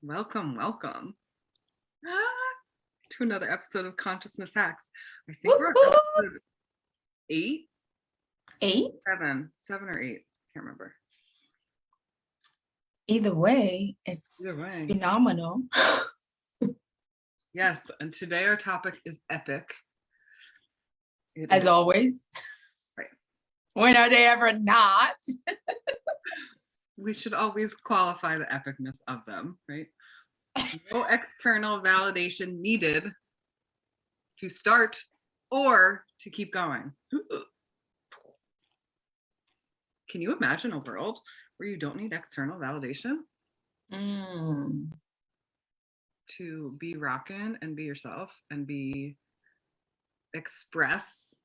Welcome to another episode of Consciousness Hacks. I think Whoop, we're on whoop. episode 8? 8? 7 or 8. Can't remember. Either way, it's phenomenal. Yes, and today our topic is epic. As always. Right. When are they ever not? We should always qualify the epicness of them, right? No external validation needed to start or to keep going. Can you imagine a world where you don't need external validation to be rockin' and be yourself and express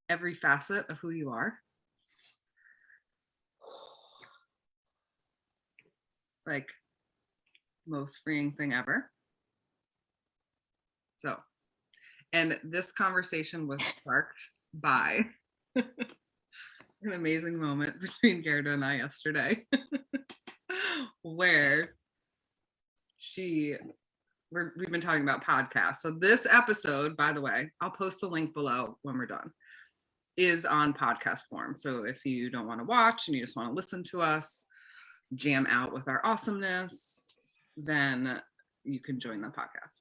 every facet of who you are? Like, most freeing thing ever. So, and this conversation was sparked by an amazing moment between Gerda and I yesterday, where we've been talking about podcasts. So this episode, by the way, I'll post the link below when we're done, is on podcast form. So if you don't want to watch and you just want to listen to us jam out with our awesomeness, then you can join the podcast.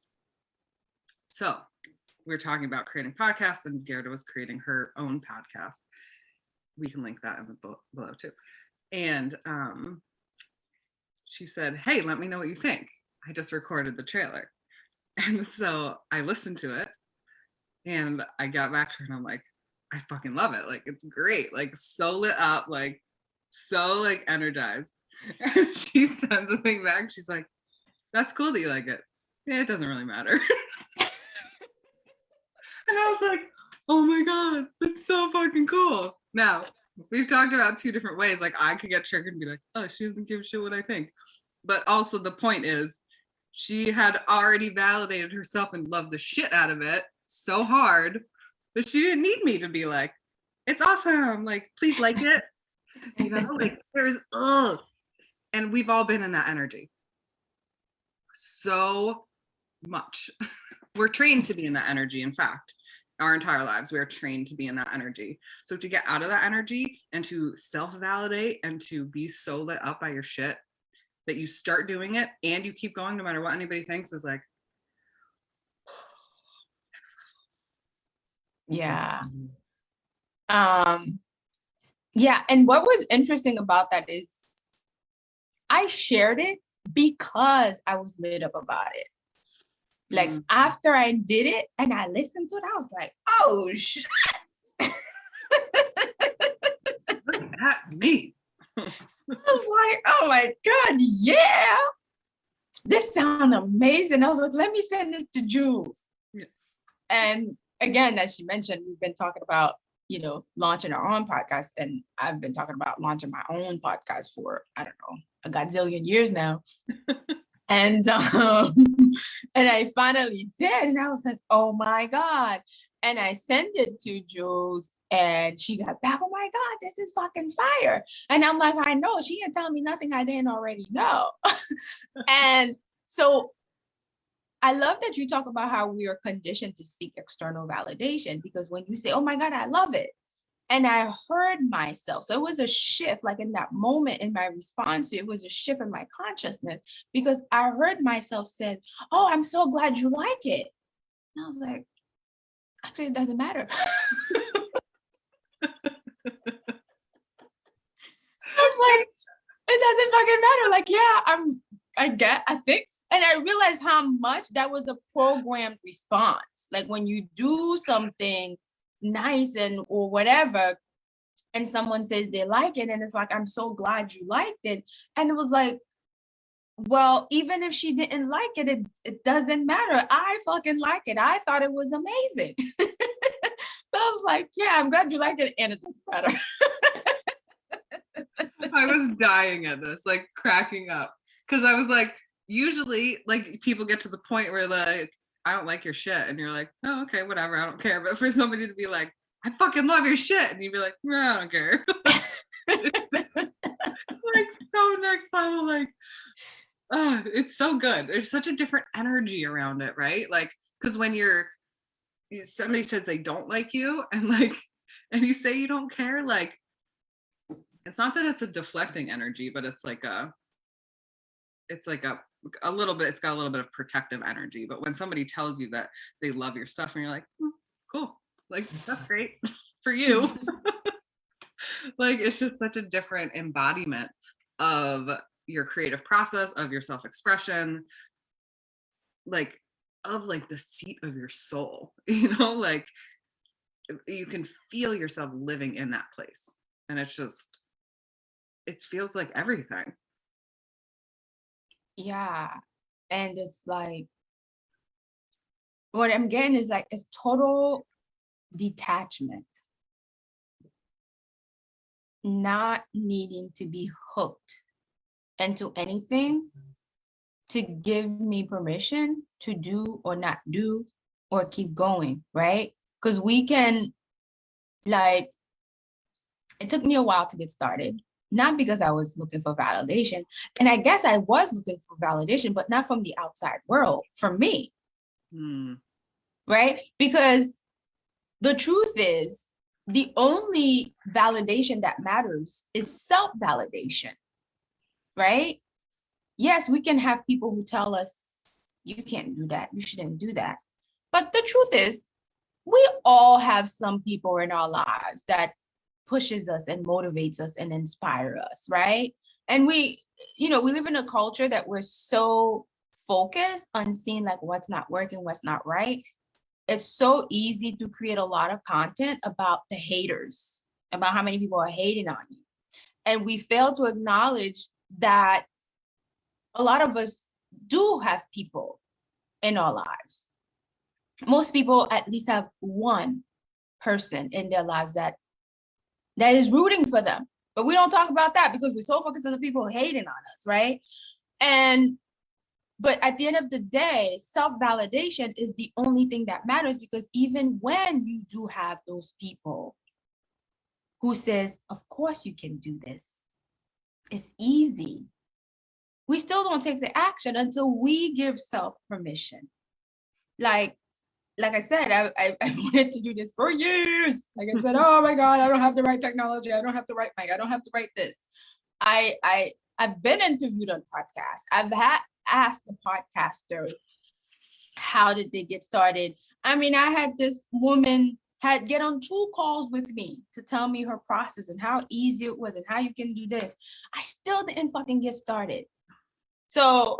So we're talking about creating podcasts, and Gerda was creating her own podcast. We can link that in the below too. And she said, hey, let me know what you think. I just recorded the trailer. And so I listened to it and I got back to her and I'm like, I fucking love it. Like, it's great. Like, so lit up, like, so like energized. And she sends a thing back. She's like, that's cool that you like it. Yeah, it doesn't really matter. And I was like, oh my God, that's so fucking cool. Now, we've talked about two different ways. Like, I could get triggered and be like, oh, she doesn't give a shit what I think. But also the point is, she had already validated herself and loved the shit out of it so hard that she didn't need me to be like, it's awesome. Like, please like it. You know, like, and we've all been in that energy so much. We're trained to be in that energy. In fact, our entire lives, we are trained to be in that energy. So to get out of that energy and to self-validate and to be so lit up by your shit that you start doing it and you keep going no matter what anybody thinks is like, yeah. Yeah, and what was interesting about that is I shared it because I was lit up about it. Like, after I did it and I listened to it, I was like, oh shit. Look at me. I was like, oh my God, yeah. This sounds amazing. I was like, let me send it to Jules. Yeah. And again, as she mentioned, we've been talking about, you know, launching our own podcast. And I've been talking about launching my own podcast for, I don't know, a godzillion years now. And I finally did. And I was like, oh my God. And I sent it to Jules and she got back, oh my God, this is fucking fire. And I'm like, I know, she didn't tell me nothing I didn't already know. And so I love that you talk about how we are conditioned to seek external validation, because when you say, oh my God, I love it. And I heard myself. So it was a shift, like in that moment in my response, it was a shift in my consciousness because I heard myself said, oh, I'm so glad you like it. And I was like, actually, it doesn't matter. I was like, it doesn't fucking matter. Like, yeah, I think. And I realized how much that was a programmed response. Like when you do something nice and or whatever, and someone says they like it, and it's like, I'm so glad you liked it. And it was like, well, even if she didn't like it, it doesn't matter. I fucking like it. I thought it was amazing. So I was like, yeah, I'm glad you like it, and it doesn't matter. I was dying at this, like cracking up, because I was like, usually like people get to the point where like, I don't like your shit, and you're like, oh, okay, whatever, I don't care. But for somebody to be like, I fucking love your shit, and you'd be like, no, I don't care. Like so next level, like It's so good. There's such a different energy around it, right? Like, because when somebody says they don't like you, and like, and you say you don't care, like, it's not that it's a deflecting energy, but it's like a little bit, it's got a little bit of protective energy. But when somebody tells you that they love your stuff, and you're like, cool, like, that's great for you. Like, it's just such a different embodiment of your creative process, of your self-expression, like, of like the seat of your soul, like you can feel yourself living in that place. And it feels like everything. Yeah. And it's like, what I'm getting is like, it's total detachment, not needing to be hooked into anything to give me permission to do or not do or keep going, right? Because we can, like, it took me a while to get started, not because I was looking for validation. And I guess I was looking for validation, but not from the outside world, from me, right? Because the truth is, the only validation that matters is self-validation, right? Yes, we can have people who tell us, you can't do that, you shouldn't do that. But the truth is, we all have some people in our lives that pushes us and motivates us and inspire us, right? And we live in a culture that we're so focused on seeing like what's not working, what's not right. It's so easy to create a lot of content about the haters, about how many people are hating on you. And we fail to acknowledge that a lot of us do have people in our lives. Most people at least have one person in their lives that is rooting for them. But we don't talk about that because we're so focused on the people hating on us, right? But at the end of the day, self-validation is the only thing that matters, because even when you do have those people who says, of course you can do this, it's easy, we still don't take the action until we give self permission. Like I said, I wanted to do this for years. Like I said, oh my God, I don't have the right technology. I don't have the right mic. I don't have the right this. I've been interviewed on podcasts. I've asked the podcaster, how did they get started? I mean, I had this woman get on 2 calls with me to tell me her process and how easy it was and how you can do this. I still didn't fucking get started. So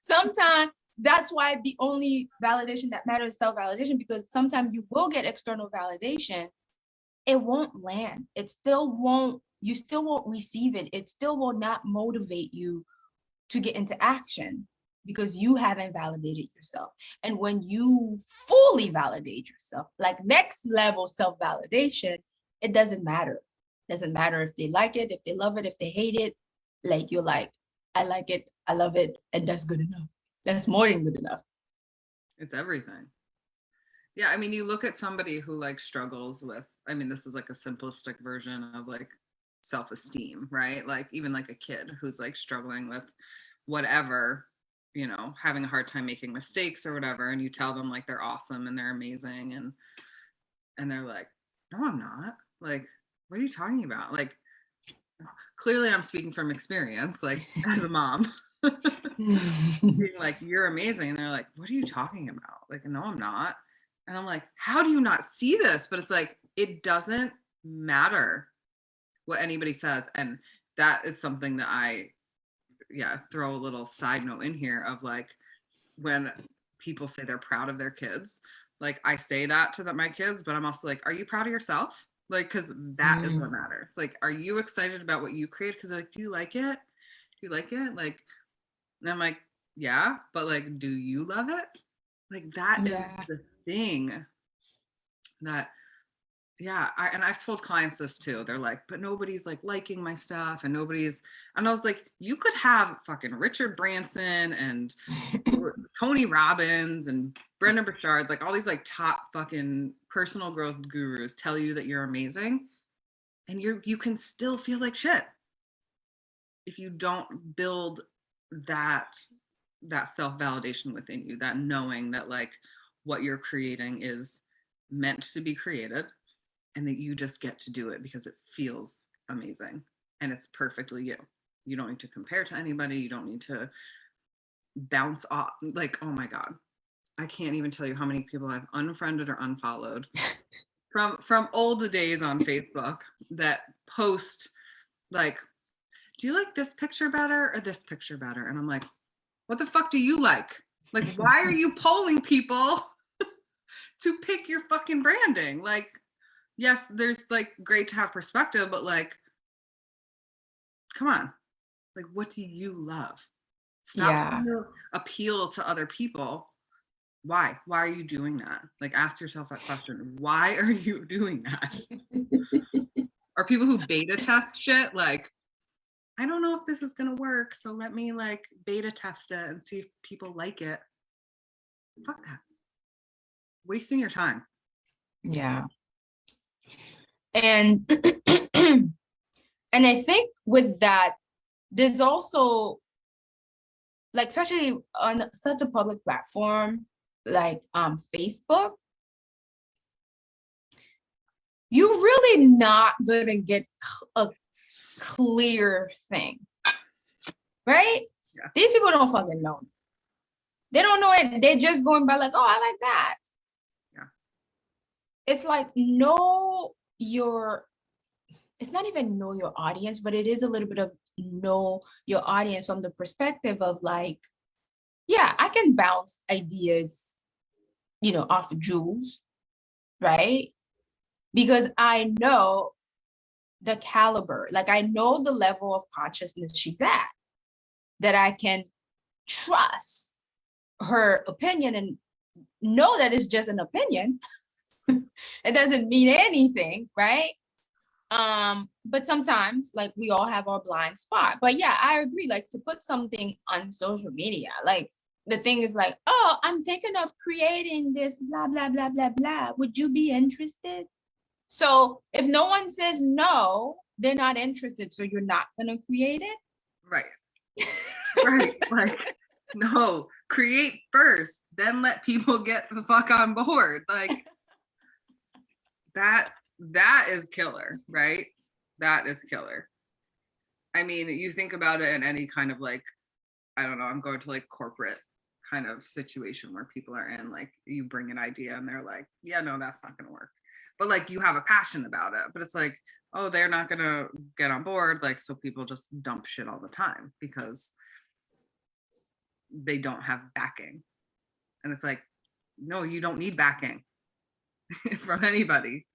sometimes that's why the only validation that matters is self-validation, because sometimes you will get external validation. It won't land. You still won't receive it. It still will not motivate you to get into action because you haven't validated yourself. And when you fully validate yourself, like next level self-validation, it doesn't matter. It doesn't matter if they like it, if they love it, if they hate it. Like, you're like, I like it, I love it, and that's good enough. That's more than good enough. It's everything. Yeah, I mean, you look at somebody who like struggles with, I mean, this is like a simplistic version of like self-esteem, right? Like even like a kid who's like struggling with whatever, having a hard time making mistakes or whatever, and you tell them like they're awesome and they're amazing, and they're like, no, I'm not. Like, what are you talking about? Like, clearly I'm speaking from experience, like as a mom. Being like, you're amazing. And they're like, what are you talking about? Like, no, I'm not. And I'm like, how do you not see this? But it's like, it doesn't matter what anybody says. And that is something that I throw a little side note in here of like, when people say they're proud of their kids, like I say that to my kids, but I'm also like, are you proud of yourself? Like, because that is what matters. Like, are you excited about what you create? Because like, do you like it? Do you like it? Like, and I'm like, yeah, but like, do you love it? Like, that is the thing that, and I've told clients this too. They're like, but nobody's like liking my stuff, and I was like, you could have fucking Richard Branson and Tony Robbins and Brendon Burchard, like all these like top fucking personal growth gurus tell you that you're amazing, and you can still feel like shit if you don't build that self-validation within you, that knowing that like what you're creating is meant to be created and that you just get to do it because it feels amazing and it's perfectly you. You don't need to compare to anybody. You don't need to bounce off. Like, oh my God, I can't even tell you how many people I've unfriended or unfollowed from old days on Facebook that post like, do you like this picture better or this picture better? And I'm like, what the fuck do you like? Like, why are you polling people to pick your fucking branding? Like, yes, there's like great to have perspective, but like, come on. Like, what do you love? Stop trying to appeal to other people. Why? Why are you doing that? Like, ask yourself that question. Why are you doing that? Are people who beta test shit like, I don't know if this is going to work, so let me like beta test it and see if people like it. Fuck that. Wasting your time. Yeah. And and I think with that, there's also like, especially on such a public platform like Facebook, you're really not gonna get a clear thing, right? Yeah. These people don't fucking know. They don't know it. They're just going by like, oh, I like that. Yeah. It's like it's not even know your audience, but it is a little bit of know your audience from the perspective of like, yeah, I can bounce ideas, off of Jules, right? Because I know the caliber, like I know the level of consciousness she's at, that I can trust her opinion and know that it's just an opinion. It doesn't mean anything, right? But sometimes like we all have our blind spot. But yeah, I agree, like to put something on social media, like the thing is like, oh, I'm thinking of creating this blah blah blah blah blah, would you be interested? So if no one says no, they're not interested, so you're not gonna create it. Right. Right. Like, no, create first, then let people get the fuck on board. Like, that is killer, right? That is killer. I mean, you think about it in any kind of like, I don't know, I'm going to like corporate kind of situation where people are in, like you bring an idea and they're like, yeah, no, that's not gonna work. But like you have a passion about it, but it's like, oh, they're not gonna get on board. Like, so people just dump shit all the time because they don't have backing. And it's like, no, you don't need backing from anybody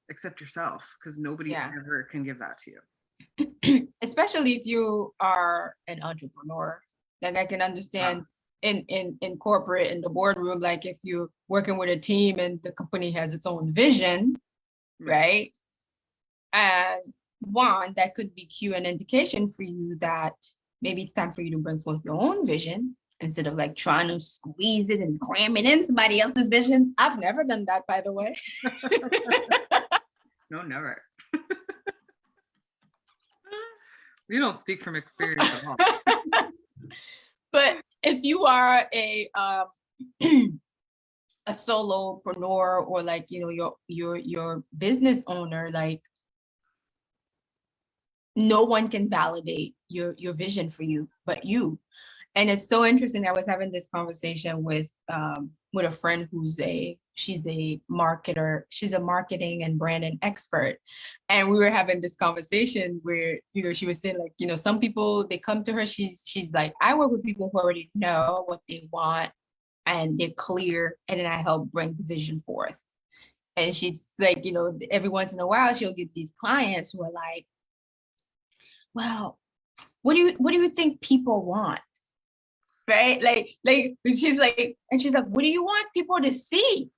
except yourself, because nobody ever can give that to you. Especially if you are an entrepreneur. Like I can understand in corporate, in the boardroom, like if you're working with a team and the company has its own vision, right? And one, that could be cue and indication for you that maybe it's time for you to bring forth your own vision instead of like trying to squeeze it and cram it in somebody else's vision. I've never done that, by the way. No, never. We don't speak from experience at all. But if you are a solopreneur, or like, your business owner, like no one can validate your vision for you but you. And it's so interesting. I was having this conversation with a friend she's a marketer. She's a marketing and branding expert. And we were having this conversation where, she was saying like, some people, they come to her, she's like, I work with people who already know what they want and they're clear. And then I help bring the vision forth. And she's like, every once in a while she'll get these clients who are like, well, what do you think people want? Right? Like she's like, what do you want people to see?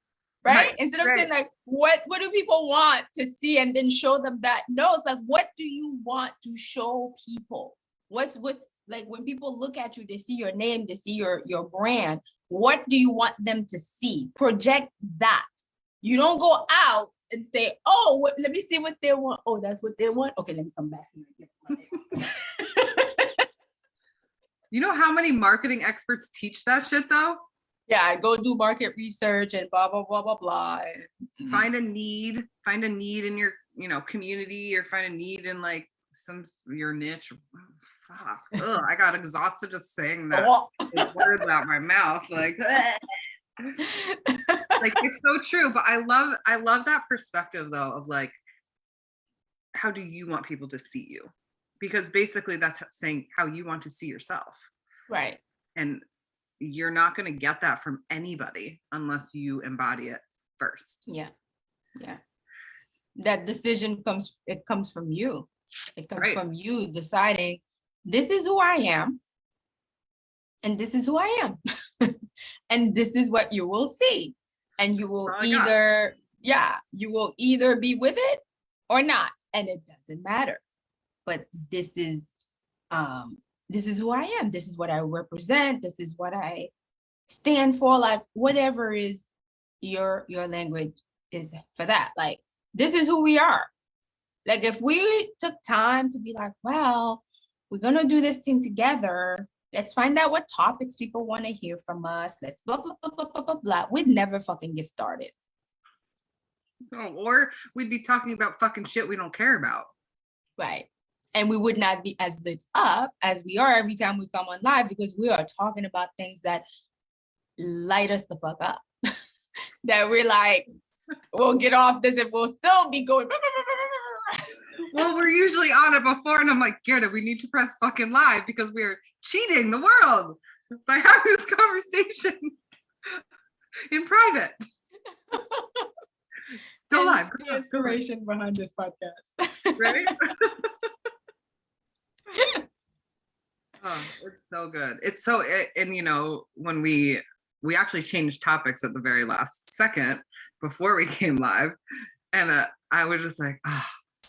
Right? Instead of saying like, what do people want to see, and then show them that? No, it's like, what do you want to show people? What's like, when people look at you, they see your name, they see your brand. What do you want them to see? Project that. You don't go out and say, oh, let me see what they want. Oh, that's what they want. Okay, let me come back. You know how many marketing experts teach that shit though? Yeah, go do market research and blah blah blah blah blah. Find a need in your, community, or find a need in like your niche. Oh, fuck. Ugh, I got exhausted just saying that words out my mouth. Like like it's so true. But I love that perspective though of like, how do you want people to see you? Because basically that's saying how you want to see yourself. Right. And you're not going to get that from anybody unless you embody it first. Yeah. That decision comes from you. It comes from you deciding, this is who I am, and this is who I am. And this is what you will see. And you will either be with it or not. And it doesn't matter. But this is who I am. This is what I represent. This is what I stand for. Like whatever is your language is for that. Like this is who we are. Like if we took time to be like, well, we're gonna do this thing together. Let's find out what topics people want to hear from us. Let's blah blah blah blah blah blah blah. We'd never fucking get started. Oh, or we'd be talking about fucking shit we don't care about. Right. And we would not be as lit up as we are every time we come on live, because we are talking about things that light us the fuck up. That we're like, we'll get off this and we'll still be going. Well, we're usually on it before, and I'm like, Gerda, we need to press fucking live because we're cheating the world by having this conversation in private. Go live. The inspiration behind this podcast. Right? Oh, it's so good. It's so, and when we actually changed topics at the very last second before we came live, and I was just like,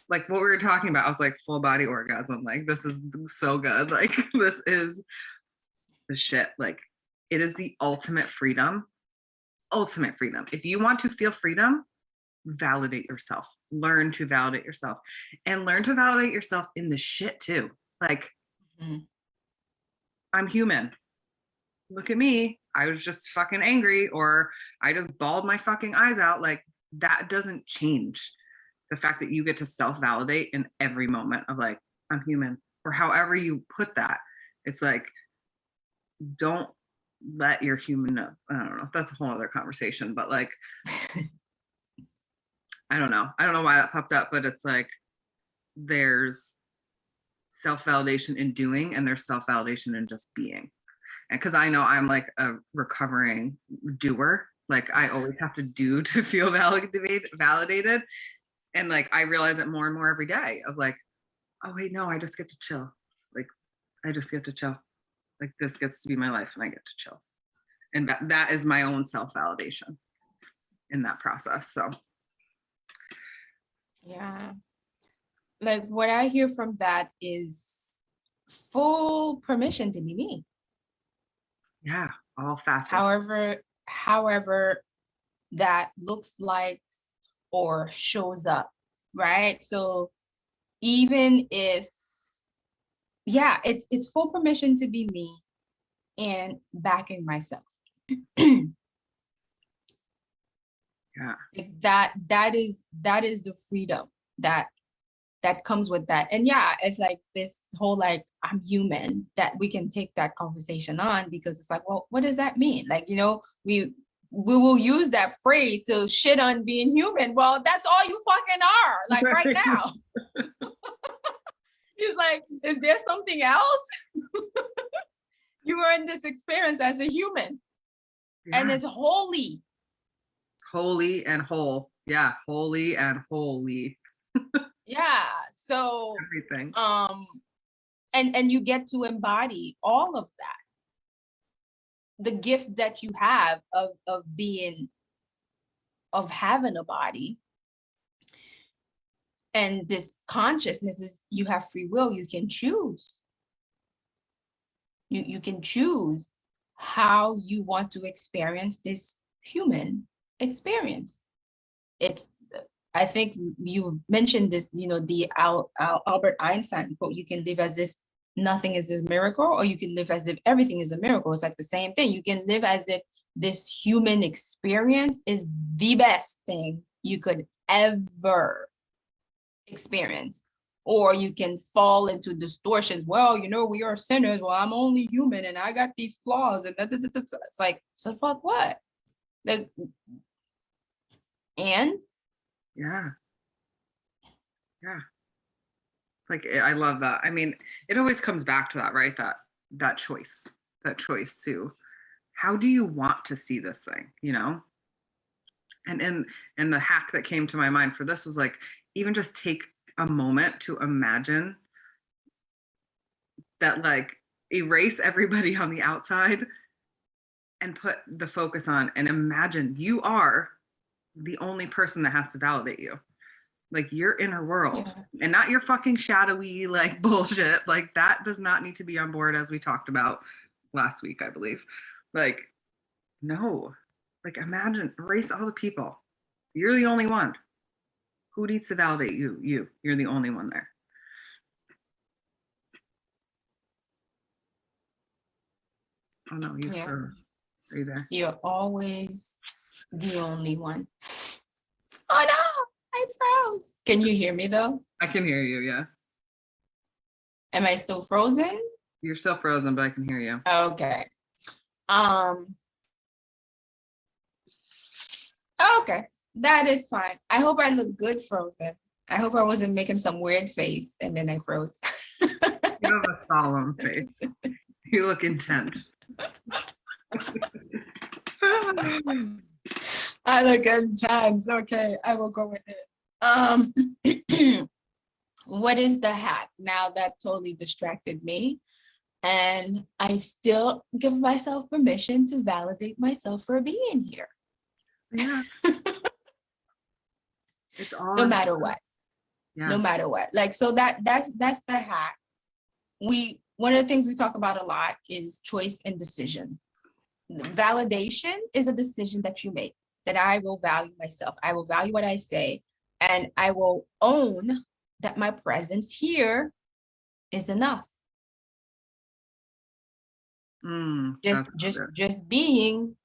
like what we were talking about, I was like, full body orgasm. Like, this is so good. Like, this is the shit. Like, it is the ultimate freedom. Ultimate freedom. If you want to feel freedom, validate yourself. Learn to validate yourself, and learn to validate yourself in the shit too. Like, I'm human. Look at me. I was just fucking angry, or I just bawled my fucking eyes out. Like, that doesn't change the fact that you get to self-validate in every moment of like, I'm human, or however you put that. It's like, don't let your human know. I don't know. That's a whole other conversation, but like, I don't know why that popped up, but it's like, there's self-validation in doing, and there's self-validation in just being. And because I know I'm like a recovering doer, like I always have to do to feel validated. And like, I realize it more and more every day of like, oh wait, no, I just get to chill. Like, I just get to chill. Like, this gets to be my life and I get to chill. And that is my own self-validation in that process. So. Yeah. Like what I hear from that is full permission to be me. Yeah, all facets. However that looks like or shows up, right? So even if, it's full permission to be me and backing myself. Yeah. Like that is the freedom that comes with that. And it's like this whole like, I'm human, that we can take that conversation on, because it's like, well, what does that mean? Like, we will use that phrase to shit on being human. Well, that's all you fucking are, like right now. He's like, is there something else? You are in this experience as a human. Yeah. And it's holy. It's holy and whole. Yeah, holy and holy. Yeah, so everything. And you get to embody all of that. The gift that you have of having a body, and this consciousness is, you have free will. You can choose. You can choose how you want to experience this human experience. I think you mentioned this, the Albert Einstein quote, you can live as if nothing is a miracle, or you can live as if everything is a miracle. It's like the same thing. You can live as if this human experience is the best thing you could ever experience. Or you can fall into distortions. Well, we are sinners. Well, I'm only human and I got these flaws. And it's like, so fuck what? Like, and yeah. Like, I love that. I mean, it always comes back to that, right? That choice to how do you want to see this thing, And the hack that came to my mind for this was like, even just take a moment to imagine that, like, erase everybody on the outside and put the focus on, and imagine you are the only person that has to validate you. Like, your inner world, and not your fucking shadowy, like, bullshit. Like, that does not need to be on board, as we talked about last week, I believe. Like, no. Like, imagine, erase all the people. You're the only one. Who needs to validate you? You're the only one there. Oh no, you froze. Are you there? You're always the only one. Oh no, I froze. Can you hear me though? I can hear you, yeah. Am I still frozen? You're still frozen, but I can hear you. Okay. Okay, that is fine. I hope I look good frozen. I hope I wasn't making some weird face and then I froze. You have a solemn face. You look intense. I look intense. Okay, I will go with it. What is the hack? Now that totally distracted me. And I still give myself permission to validate myself for being here. Yeah. It's all no matter what. Yeah. No matter what. Like, so that's the hack. One of the things we talk about a lot is choice and decision. Validation is a decision that you make, that I will value myself. I will value what I say, and I will own that my presence here is enough. Just being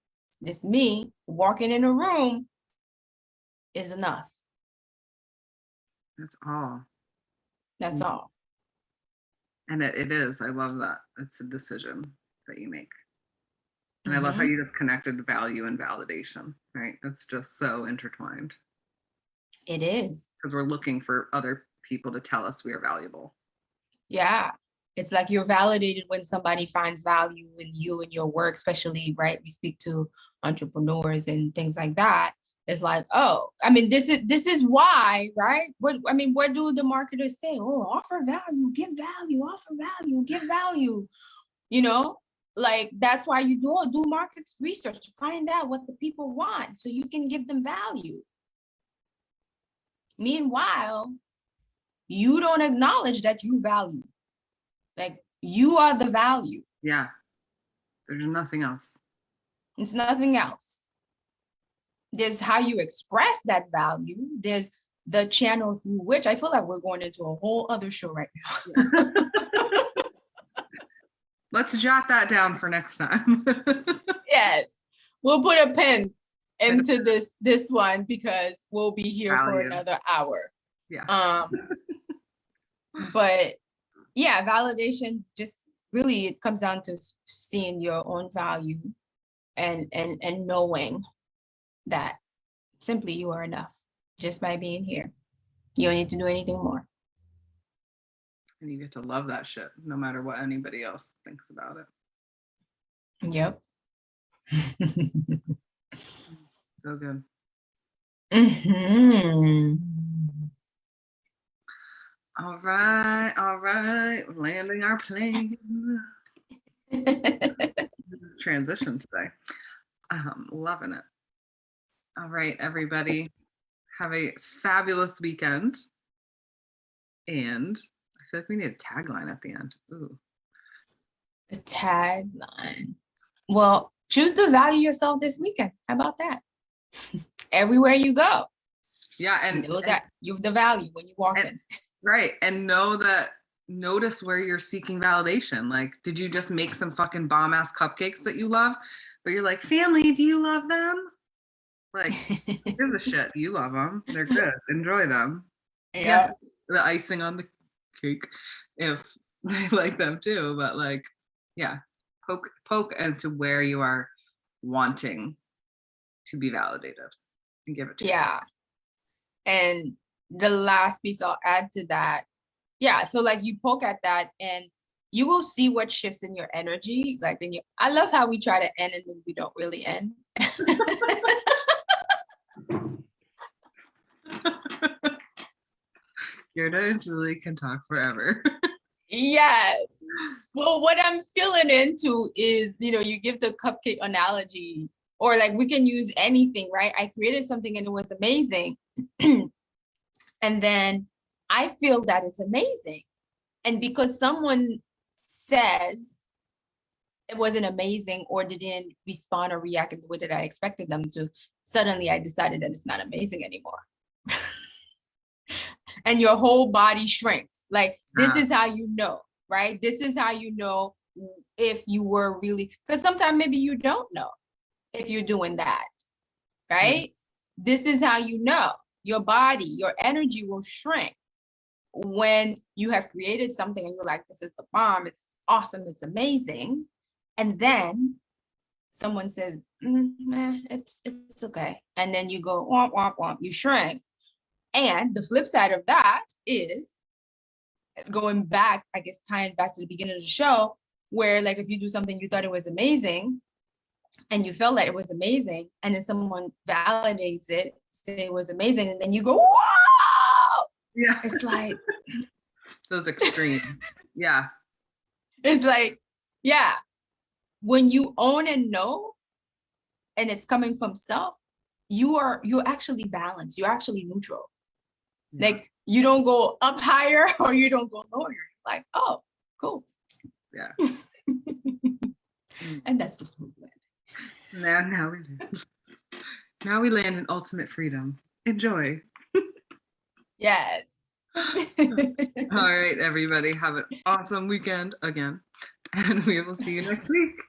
this me walking in a room is enough. That's all. That's all. And it is. I love that. It's a decision that you make. And I love how you just connected value and validation, right? It's just so intertwined. It is. Because we're looking for other people to tell us we are valuable. Yeah. It's like you're validated when somebody finds value in you and your work, especially, right? We speak to entrepreneurs and things like that. It's like, oh, I mean, this is why, right? What do the marketers say? Oh, offer value, give value, offer value, give value. Like, that's why you do market research to find out what the people want so you can give them value. Meanwhile, you don't acknowledge that you value. Like, you are the value. Yeah. There's nothing else. It's nothing else. There's how you express that value. There's the channel through which, I feel like we're going into a whole other show right now. Let's jot that down for next time. Yes. We'll put a pin into this one because we'll be here for another hour. Yeah. But yeah, validation, just really, it comes down to seeing your own value and knowing that simply you are enough just by being here. You don't need to do anything more. And you get to love that shit no matter what anybody else thinks about it. Yep. So good. All right. Landing our plane. Transition today. Loving it. All right, everybody. Have a fabulous weekend. And I feel like we need a tagline at the end. Ooh. A tagline. Well, choose to value yourself this weekend. How about that? Everywhere you go. Yeah, and know that you've the value when you walk in. Right. And know that notice where you're seeking validation. Like, did you just make some fucking bomb ass cupcakes that you love? But you're like, family, do you love them? Like, give a shit. You love them. They're good. Enjoy them. Yeah. The icing on the cake if they like them too. But like, yeah, poke into where you are wanting to be validated and give it to yourself. And the last piece I'll add to that, so like you poke at that and you will see what shifts in your energy. Like then I love how we try to end and then we don't really end. Gerda and Julie can talk forever. Yes. Well, what I'm feeling into is, you give the cupcake analogy, or like we can use anything, right? I created something and it was amazing. And then I feel that it's amazing. And because someone says it wasn't amazing or didn't respond or react in the way that I expected them to, suddenly I decided that it's not amazing anymore. And your whole body shrinks. Like, this is how you know, right? This is how you know if you were really, because sometimes maybe you don't know if you're doing that, right? This is how you know. Your body, your energy will shrink when you have created something and you're like, this is the bomb, it's awesome, it's amazing. And then someone says, it's okay. And then you go, womp, womp, womp, you shrink. And the flip side of that is going back, I guess, tying back to the beginning of the show, where like if you do something you thought it was amazing and you felt like it was amazing, and then someone validates it, say it was amazing, and then you go, whoa! Yeah. It's like those extremes. Yeah. It's like, when you own and know, and it's coming from self, you're actually balanced. You're actually neutral. Yeah. Like you don't go up higher or you don't go lower. It's like, oh, cool. Yeah. And that's the smooth landing. Now we land in ultimate freedom. Enjoy. Yes. All right, everybody. Have an awesome weekend again. And we will see you next week.